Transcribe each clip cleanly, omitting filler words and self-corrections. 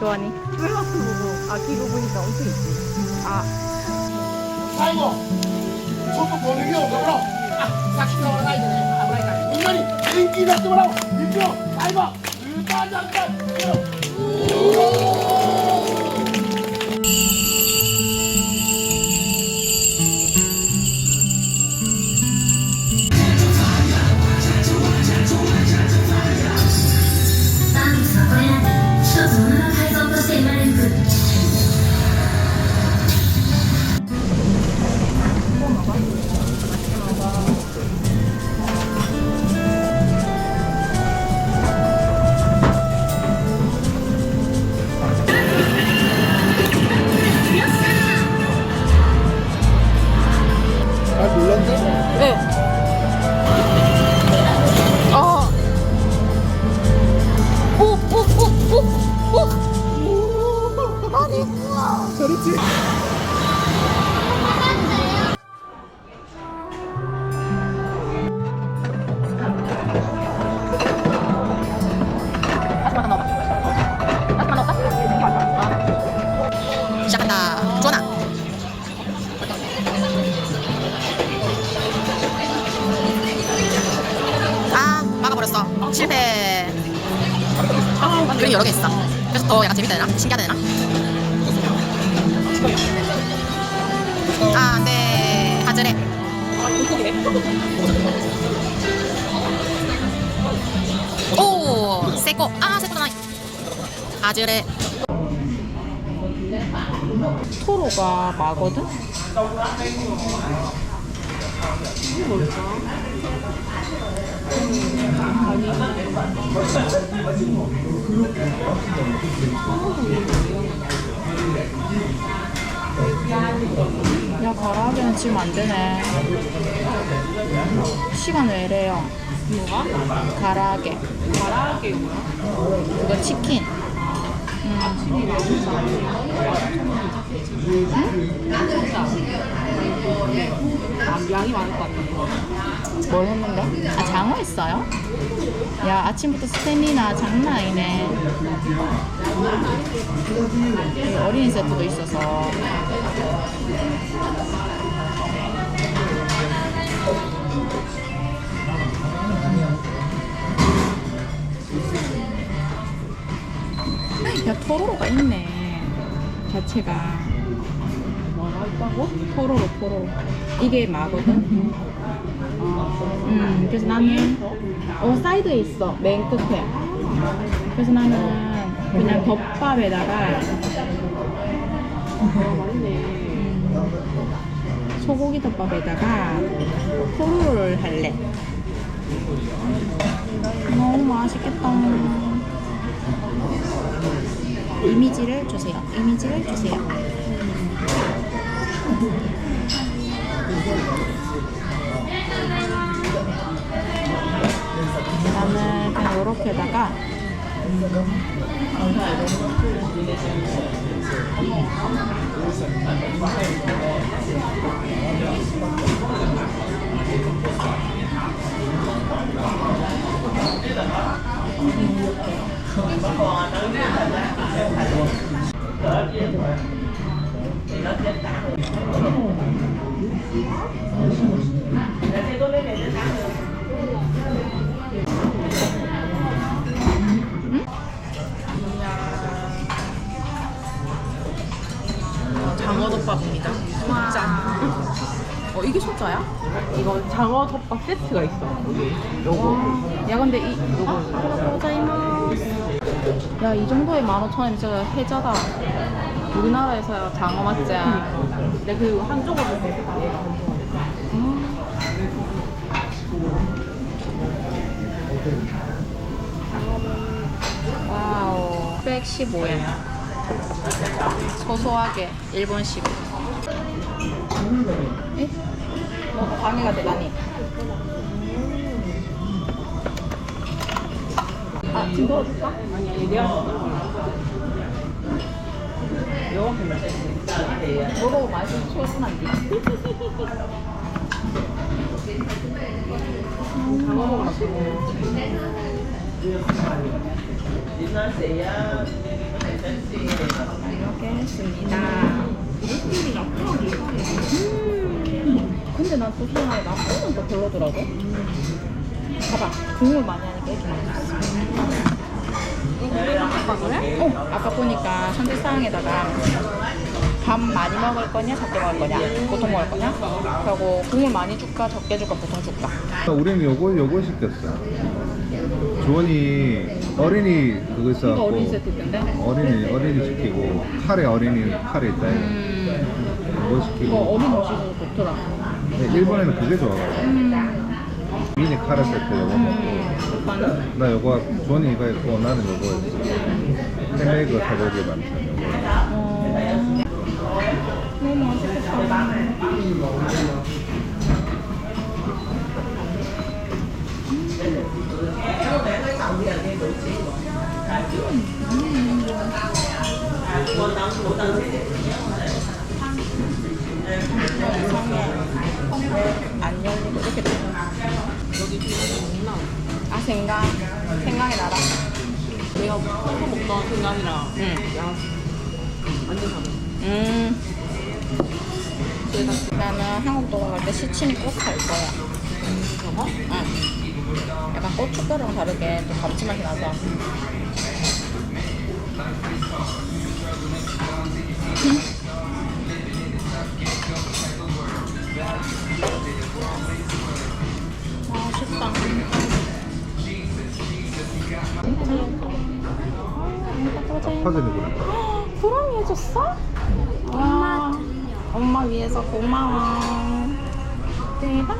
좋아하니? 플라스 보고 아기로 보니까 엄청 있지. 아, 아이고, 저거 보는 게 없어. 싹 들어가야 되네. 아무래도 인간이 인기가 뜨거라고. 인조, 아이고, 일반장관. 잘 놀랐네. 네. 어. 오, 오, 오, 오, 오. 아니, 우와. 저렇지. 아줌마 넣어. 아줌마 넣었다? 시작한다. 전화. 아, 막아버렸어. 실패. 그림 여러 개 있어. 그래서 더 약간 재밌다 되나? 신기하다 되나? 아, 안돼. 하즈레. 오, 세코. 아, 세코도 나이. 하즈레. 토로가 마거든? 이게 뭘까? 야, 가라아게는 지금 안 되네. 시간 왜 이래요? 뭐가? 가라아게. 가라아게 뭐야? 이거 치킨. 아침이 왜 진짜 양이 많을 것 같아. 뭘 했는데? 아, 장어 했어요? 야, 아침부터 스테미나 장난 아니네. 여기 어린이 세트도 있어서. 야, 토로로가 있네. 자체가. 뭐가 있다고? 토로로. 이게 마거든? 그래서 나는, 사이드에 있어. 맨 끝에. 그래서 나는 그냥 덮밥에다가 맛있네. 소고기 덮밥에다가 토로로를 할래. 너무 맛있겠다. 이미지를 주세요. 이미지를 주세요. 나는 그냥 요렇게다가 장어덮밥입니다. 소짜. 이게 소자야? 이건 장어덮밥 세트가 있어. 여기. 요거. 야, 근데 요거 고자이마스. 야, 이 정도에 15,000원이면 진짜 혜자다. 우리나라에서 장어 맞지? 근데 그 한쪽으로 되게 와우. 115엔. 소소하게 일본식. 에? 뭐 방해가 되다니. 아, 지금 넣어줄까? 아니, 내가 이렇게 맛있어. 너도 맛이 최선한데. 장어 먹으라고. 했습니다. 근데 난 또 희한하게 나쁘는 또 별로더라고. 봐봐, 국물 많이 하니까 이렇게 맛있어. 아까 그래? 아까 보니까 선택사항에다가 밥 많이 먹을 거냐, 적게 먹을 거냐, 보통 먹을 거냐, 그리고 국물 많이 줄까, 적게 줄까, 보통 줄까. 우리는 요거 시켰어. 주원이 어린이 그거 이거 있어갖고 어린이 세트 있던데? 어린이 시키고 어린이 카레 있다 이거. 그거 이거 시키고 어린 음식으로 좋더라. 근데 일본에는 그게 좋아가지고 미니 카레 세트 요거 먹고 오빠는? 나 요거 주원이 이거 있고 나는 요거 햄베이거 사고기 반찬 요거. 너무 맛있겠다. 안 열리고 이렇게 돼. 여기 뒤에 있나? 아, 생강이 나라. 내가 평소 먹던 생강이랑 응. 야 완전 다르. 나는 한국 돌아갈 때 시치미 꼭 갈 거야. 저거? 응. 약간 고춧가루랑 다르게 또 감칠맛이 나서. 맛있다. 퍼즐이구나. 구름이 해줬어? 와, 엄마 위해서 고마워. 대박.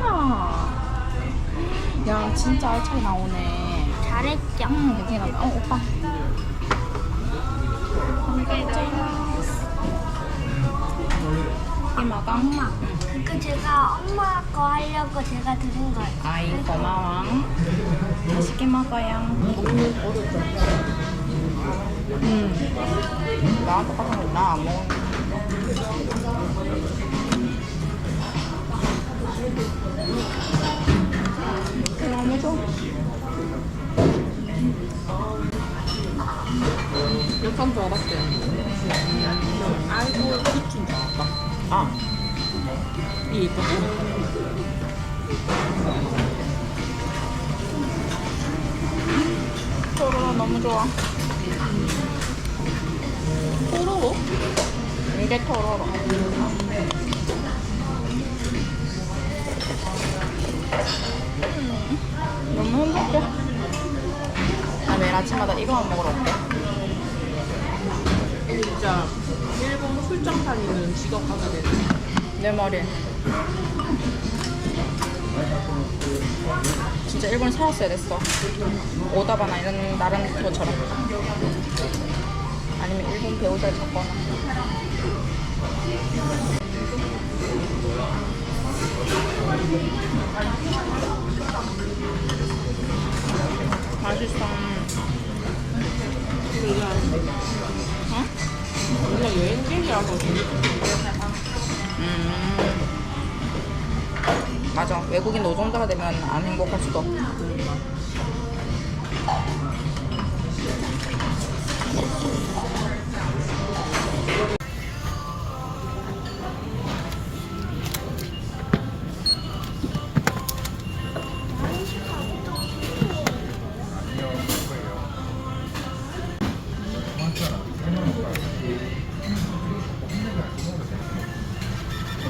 야, 진짜 알차게 나오네. 잘했죠? 괜찮아. 오빠. 이모가 엄마, 그거 제가 엄마 거 하려고 제가 들은 거예요. 아이 고마워. 맛있게 먹어요. 나랑 똑같은 거 나 안 먹어. 너무 좋아. 몇번 먹어봤어요. 아이고 기춘 줄 알았다. 아, 이 있고. 토로로 너무 좋아. 토로로? 이게 토로로. 너무 행복해. 나 매일 아침마다 이거만 먹으러 올게. 진짜 일본 출장 다니는 직업 가야 되는. 내 말이. 진짜 일본에 살았어야 됐어. 오다바나 이런 나란 그거처럼. 아니면 일본 배우자를 찾거나. 맛있어. 어? 뭔가 여행객이라서 맞아. 외국인 노동자가 되면 안 행복할 수도.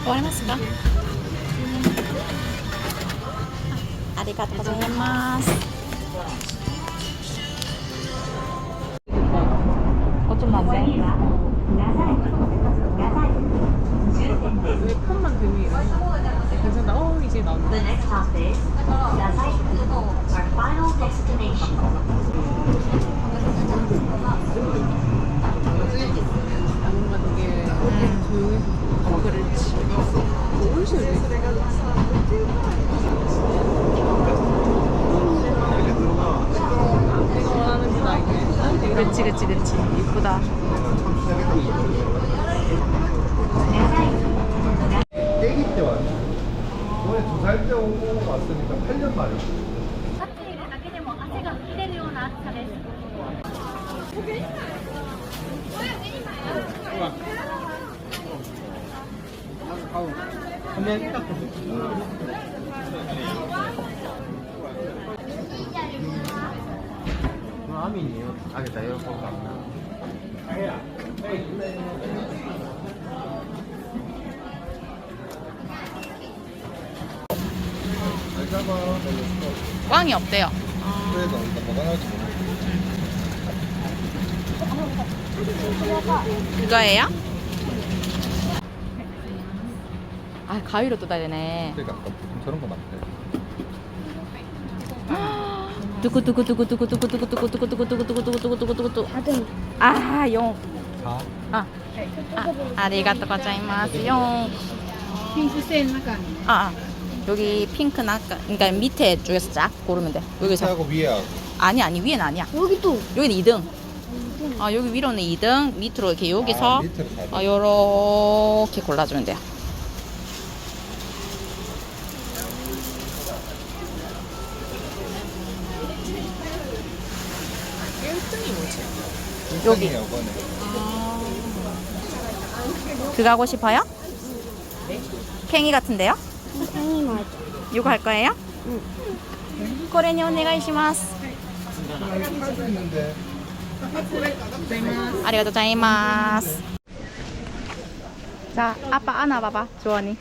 오리마스까? 아리가또 고자이마스. 어쩜 나지? 왜 폰만 되니? 괜찮다. 이제 나온다. The next stop is Nasai Kubo, our final destination. 뭔가 되게 조용해서 그렇지. 훨씬 내가 원하는 디자인이네. 그치. 이쁘다. 애기 때 왔어. 이번에 2살 때 오고 왔으니까 8년 만에. 立っているだけでも汗が吹き出るような暑さです。 아민이요. 알겠다. 이거 보고 갔나? 잘 잡아. 꽝이 없대요. 그래서 일단 뭐가 나올지 모르겠어. 이거예요? 아, 가위로 뜯어야 되네. 그러니까 아까 저런 거 맞대. 두구두구두구두구두구두구두구두구두구두구두구두구두구두구두구두구두구. 아, 용. 4? 아, 아리가또 고자이마스요. 핑크색 나가. 아, 여기 핑크 나까. 그러니까 밑에 쪽에서 쫙 고르면 돼. 여기서. 하고 위에 하고. 아니 위에는 아니야. 여기도. 여기는 2등. 아, 여기 위로는 2등, 밑으로 이렇게 여기서 밑으로 가야 돼. 요렇게 골라주면 돼요. 여기. 이번에. 그거 하고 싶어요? 팽이 같은데요? 당연히 맞아. 이거 할 거예요? 응. 고래니 오네가이시마스. 있는데. 아리가또 고자이마스. 자, 아빠 안아봐봐, 조원이.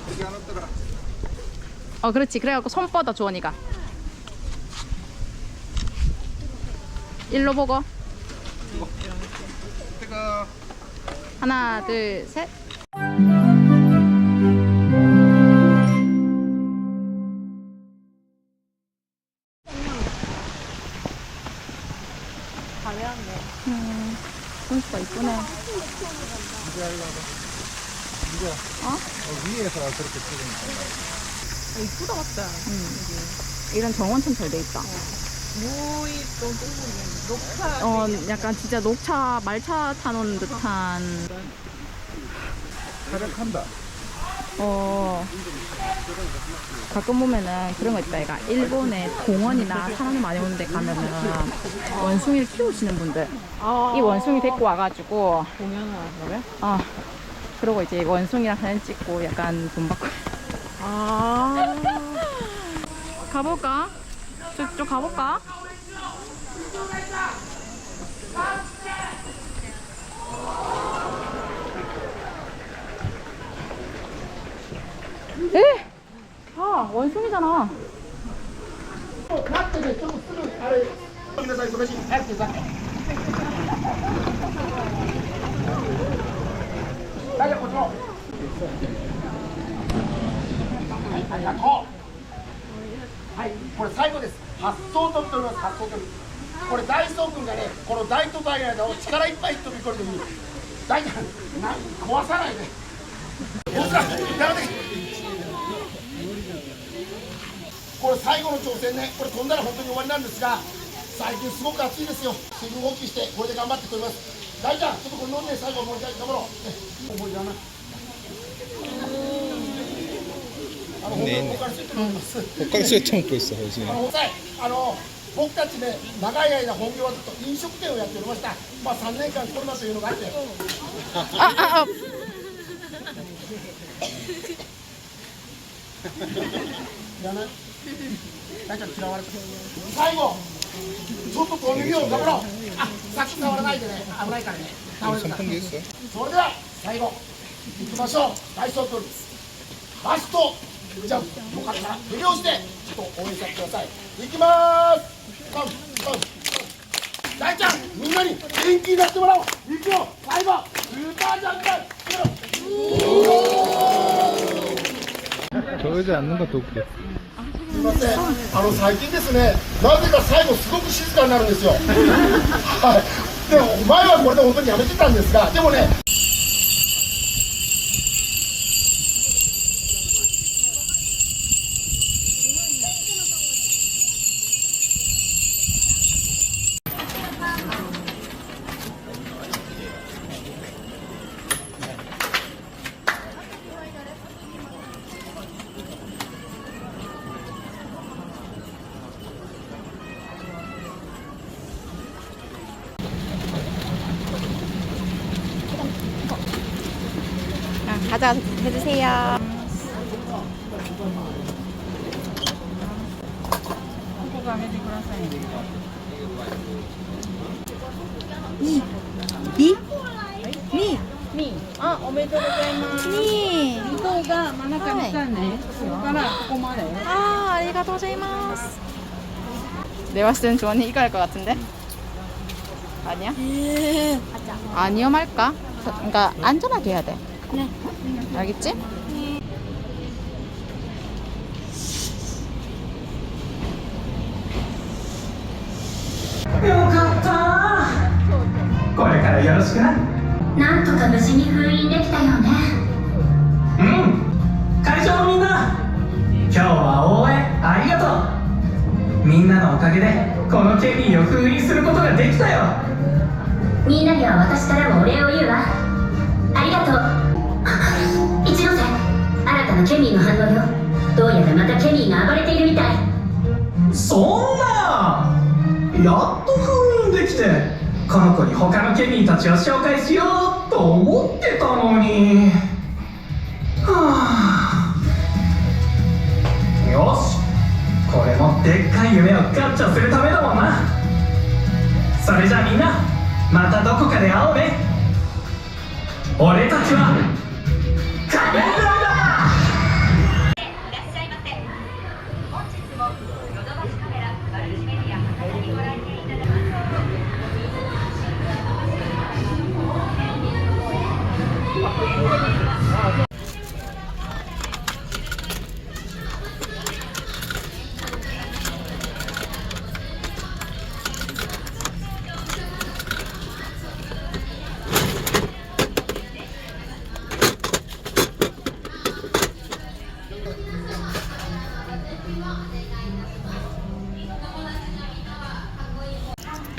여기 안 왔더라. 그렇지. 그래갖고 손 뻗어, 조원이가. 일로 보고. 내가 하나, 둘, 셋. 분수가 이쁘네. 위에서 그렇게 찍으니까. 이쁘다 같다. 이런 정원처럼 잘 돼 있다. 뭐이 또 녹차. 약간 진짜 녹차, 말차 타놓은 듯한. 활약한다. 가끔 보면은 그런 거 있다. 얘가 일본에 공원이나 사람이 많이 오는 데 가면은 원숭이를 키우시는 분들. 이 원숭이 데리고 와가지고, 공연을 하면? 그러고 이제 원숭이랑 사진 찍고 약간 돈 받고. 가볼까? 저 가볼까? 에? 원숭이잖아.はい、これ最後です。発想飛びと言います。発想飛び。これダイソー君がね、この大と大の間を力いっぱい飛び越えるときに、大ちゃん、壊さないで。大塚、やめて。これ最後の挑戦ね、これ飛んだら本当に終わりなんですが、最近すごく暑いですよ。水分補給して、これで頑張って飛びます。大ちゃん、ちょっとこれ飲んで最後もう一回頑張ろう。思いだな。他そうやって먹고 있어 요즘. 僕たちね、長い間本業はずっと飲食店をやっておりました。まあ3年間コロナというのがあって。いらない。大ちゃん嫌われた。最後、ちょっと飛びを頑張ろう。先触らないでね、危ないからね。倒れるから。それでは最後行きましょう。大将君、ラスト。じゃあよかったら手拍子でちょっと応援してください。いきまーす。大ちゃん、みんなに元気になってもらおう。いくよ、最後スーパージャンプ。 저 의자 앉는 것도 웃겨. すみません、最近ですね、なぜか最後すごく静かになるんですよ。はい。でも前はこれで本当にやめてたんですが、でもね。 가져가서 해주세요. 미? 미? 미. 아, 오메데토 고자이마스. 미. 이거가 만화가 비싸네. 이거랑 조그마네. 아, 아리가토 고자이마스. 내가 봤을 때는 주원이 이거 할 것 같은데? 아니야? 안 위험할까? 그러니까 안전하게 해야 돼. 네. 알겠지?なんとか無事に封印できたよね。会場のみんな、今日は応援ありがとう。みんなのおかげでこのケミーを封印することができたよ。みんなには私からもお礼を言うわ。ありがとう。一ノ瀬、新たなケミーの反応よ。どうやらまたケミーが暴れているみたい。そんな、やっと封印できて、この子に他のケミーたちを紹介しようと思ってたのに。はあ、よし、これもでっかい夢をガッチャするためだもんな。それじゃあみんな、またどこかで会おうね。俺たちは仮面ライダー。いらっしゃいませ。本日もヨドバシカメラマルチメディア博多にご来店いただきます。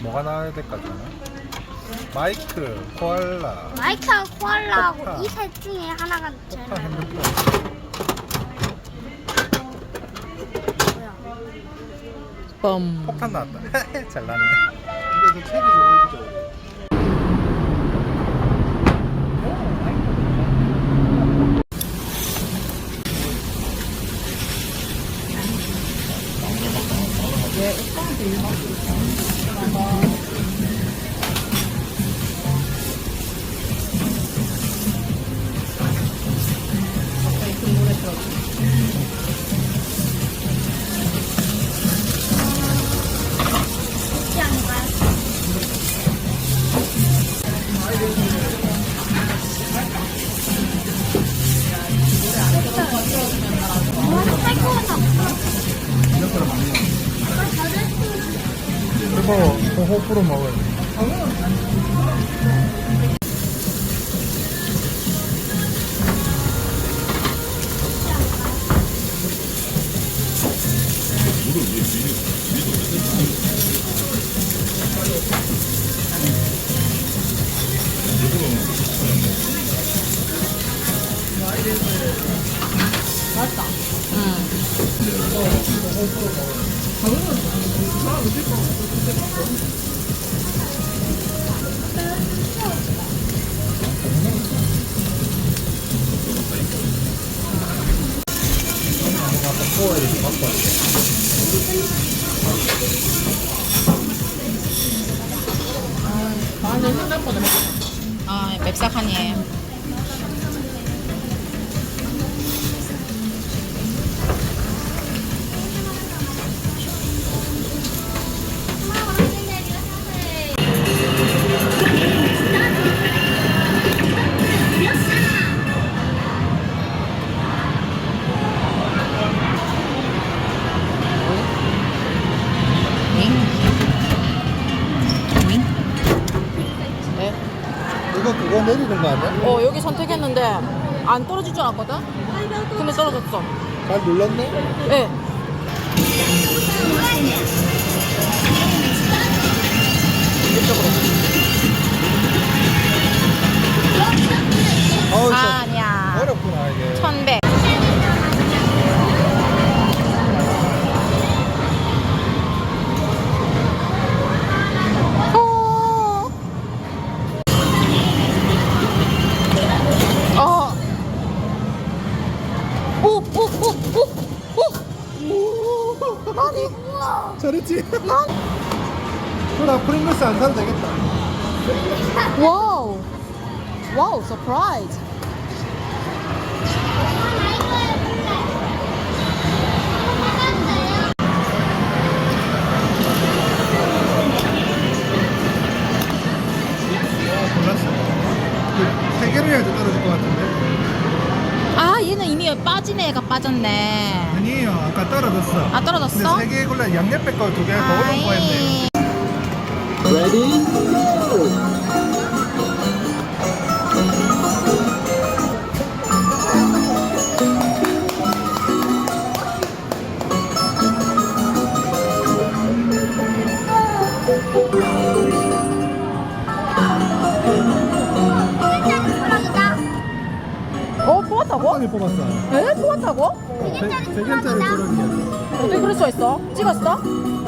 뭐가 나와야 될까 저는? 마이크, 코알라, 마이크하고 코알라하고 포카. 이 셋 중에 하나가 제일 포카 핸드폰. 뻔. 폭탄 나왔다. 잘 나왔네. 근데 저 책이 저거 그죠? 이거 호프로 먹어야 돼. 아, 맵싹하니. 이거 그거 내리는 거 아니야? 여기 선택했는데 안 떨어질 줄 알았거든? 근데 떨어졌어. 잘 눌렀네? 네. 어우, 아니야. 어렵구나 이게. 1100. 잘했지? 그럼 프링글스 안 사도 되겠다. 와우. 와우, 서프라이즈. 몰랐어. 세 개를 해야 돼 떨어질 것 같은데. 아, 얘는 이미 빠진 애가 빠졌네. 아니에요. 아까 떨어졌어. 아, 떨어졌어? 근데 세 개 골라 양옆에 거 두 개 더 올릴 거였네. 뽑았다고? 한번에 뽑았어. 에? 뽑았다고? 100엔짜리 조각이야. 어떻게 그럴 수가 있어? 찍었어?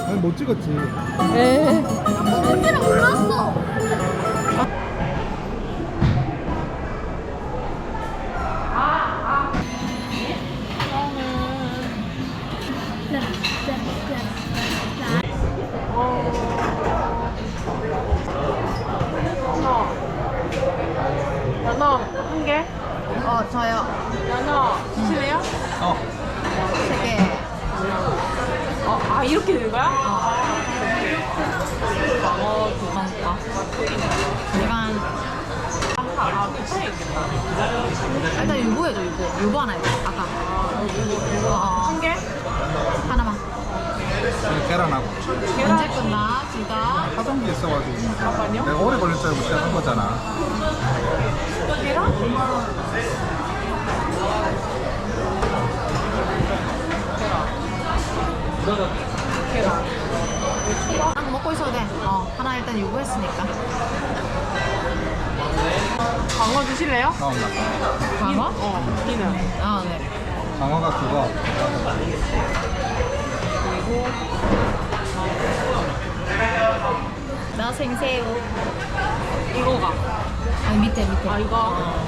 아니 못 찍었지. 에. 뽑기는 몰랐어. 연어 한 개? 저요. 연어 드실래요? 세 개. 아 이렇게 되는 거야? 도망가. 내가 차이 있겠다. 일단 유보해줘, 유보 하나 해줘. 아까. 한 개? 하나만. 계란하고. 언제 끝나? 지가? 화장지 있어가지고. 내가 오래 걸릴 줄 알고 시작한 거잖아. 딱 먹고 있어도 돼. 하나 일단 유보했으니까. 광어 드실래요? 나온다. 광어? 니는? 네. 강화가 그거. 나 생새우. 이거가. 아니, 밑에. 아 이거?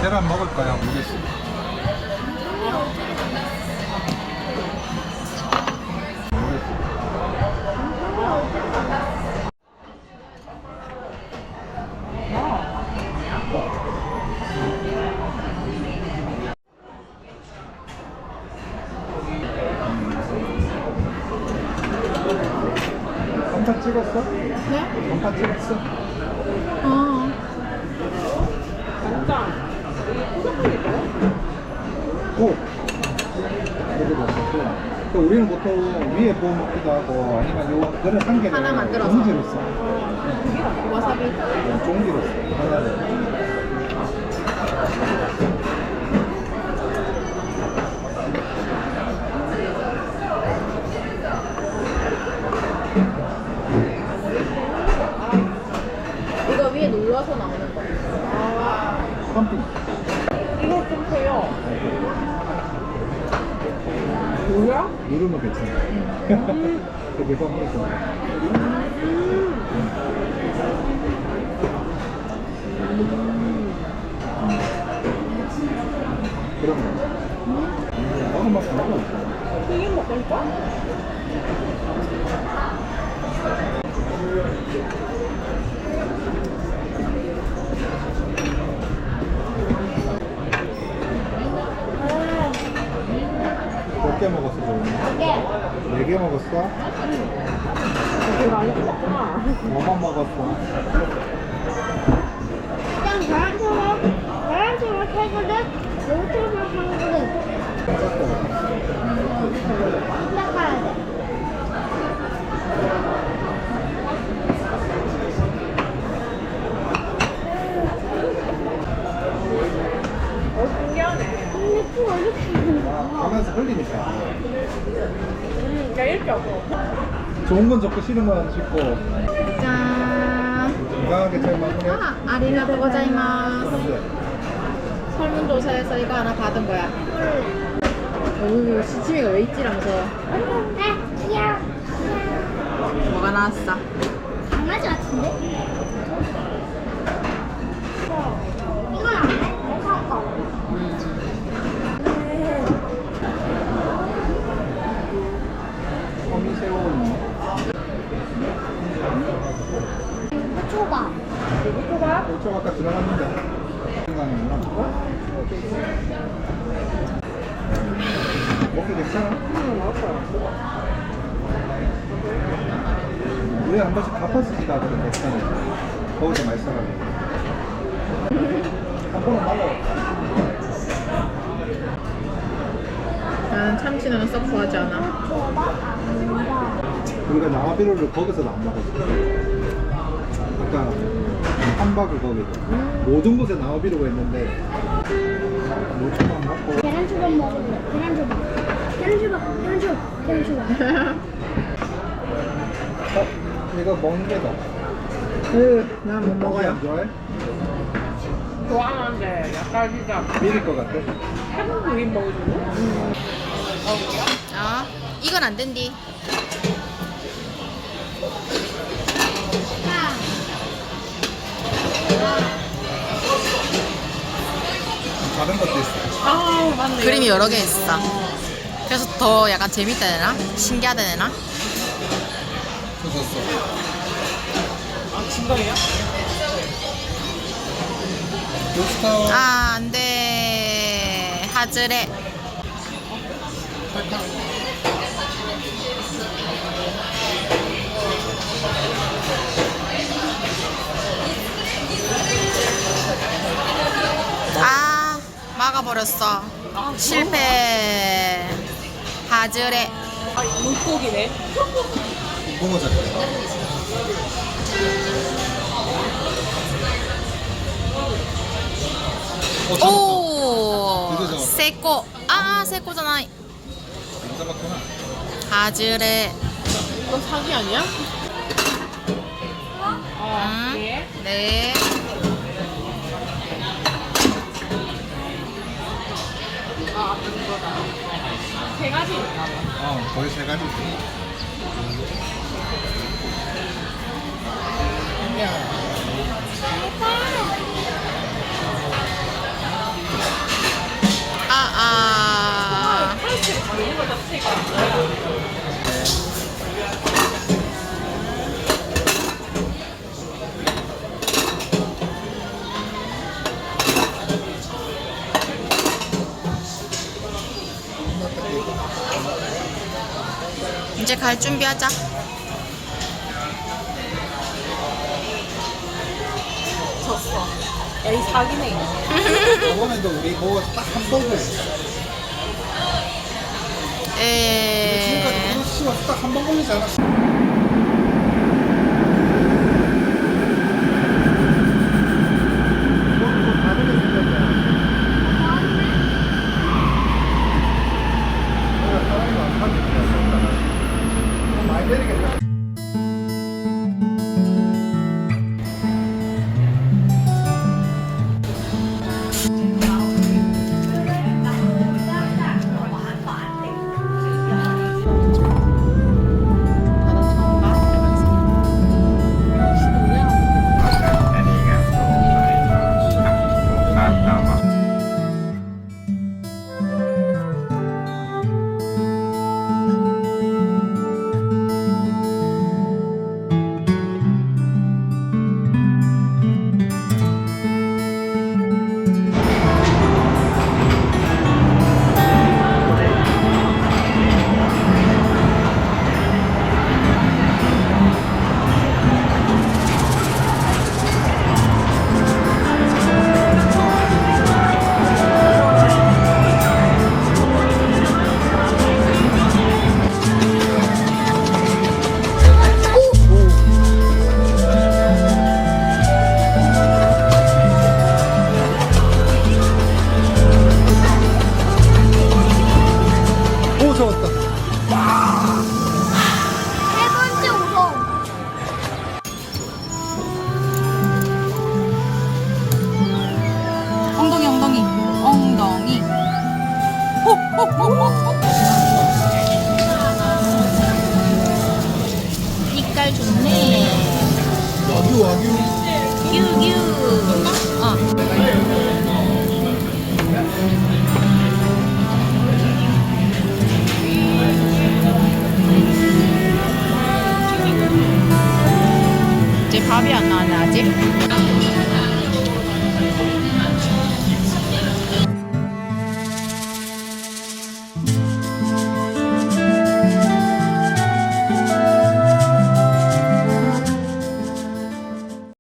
계란 먹을 거야 모르겠어. 한판 찍었어? 네? 한판 찍었어? 간장. 오! 여기도 없었고. 또 우리는 보통 위에 구워 먹기도 하고 아니면 요 그릇 한 개를 하나 만들어서. 종지로 써. 와사비. 종지로 써. 하나를. 이거 위에 눌러서 나오는 거. 펌핑. 이거 좀 세요. 뭐야? 누르면 괜찮아. 되게 펌핑. 그런 거. 어느 맛 먹어. 튀김 먹고 싶어? 몇 개 먹었어, 저는? 4개 먹었어? 되게 많이 먹었구나. 뭐만 먹었어? 그냥 계란처럼 해거든. 요트만 한 그릇. 시작해야 돼. 신기하네. 근데 또 이렇게 가면서 흘리니까. 야 이렇게 없어. 좋은 건 적고 싫은 건 짚고 짠. 건강하게 잘 마무리해. 아리가또 고자이마스. 그런데 설문조사에서 이거 하나 받은 거야. 어우, 시치미가 왜 있지라면서. 귀여워. 뭐가 나왔어? 강아지 같은데? 이건 안 돼? 내가 거. 이거 괜찮아? 왜 한 번씩 갚았을지가 그래 괜찮아. 거기서 많이 써가지고. 한 번은 말라. 나는 참치는 썩 좋아하지 않아. 우리가 나와비로를 거기서도 안 먹었어. 그러니까 함박을 거기서 모든 곳에 나와비로가 있는데 모초만 먹고 계란초밥 먹을래. 계란초밥. 이거 먹는 게다. 난 못 먹어요. 안 좋아해? 좋아하는데 약간 진짜 미릴 것 같아. 해물구이 먹어주고. 이건 안 된디. 다른 것도 있어. 아 맞네. 그림이 여러 개 있어. 그래서 더 약간 재밌다 해야 되나? 신기하다 해야 되나? 줬었어. 아 진거예요? 요스타워. 아, 안 돼. 하즈레. 아, 막아버렸어. 실패. 하즈레. 아 물고기네. 붕어 잡기. 오, 드디어 잡았다. 세코. 아, 세코잖아. 안 잡았구나. 하즈레. 이거 사기 아니야? 응? 네. 네. 아 이거다. 세 가지 있나 봐. 거의 세 가지. 아. 하나씩 다른 거 자체가. 이제 갈 준비하자. 졌어. 야이 사기네 이거. 저번에도 우리 그거 딱한 번을. 지금까지 그거 씌워서 딱 한 번 걸리지 않았어. 많이 내리겠다. 오, 잡았다.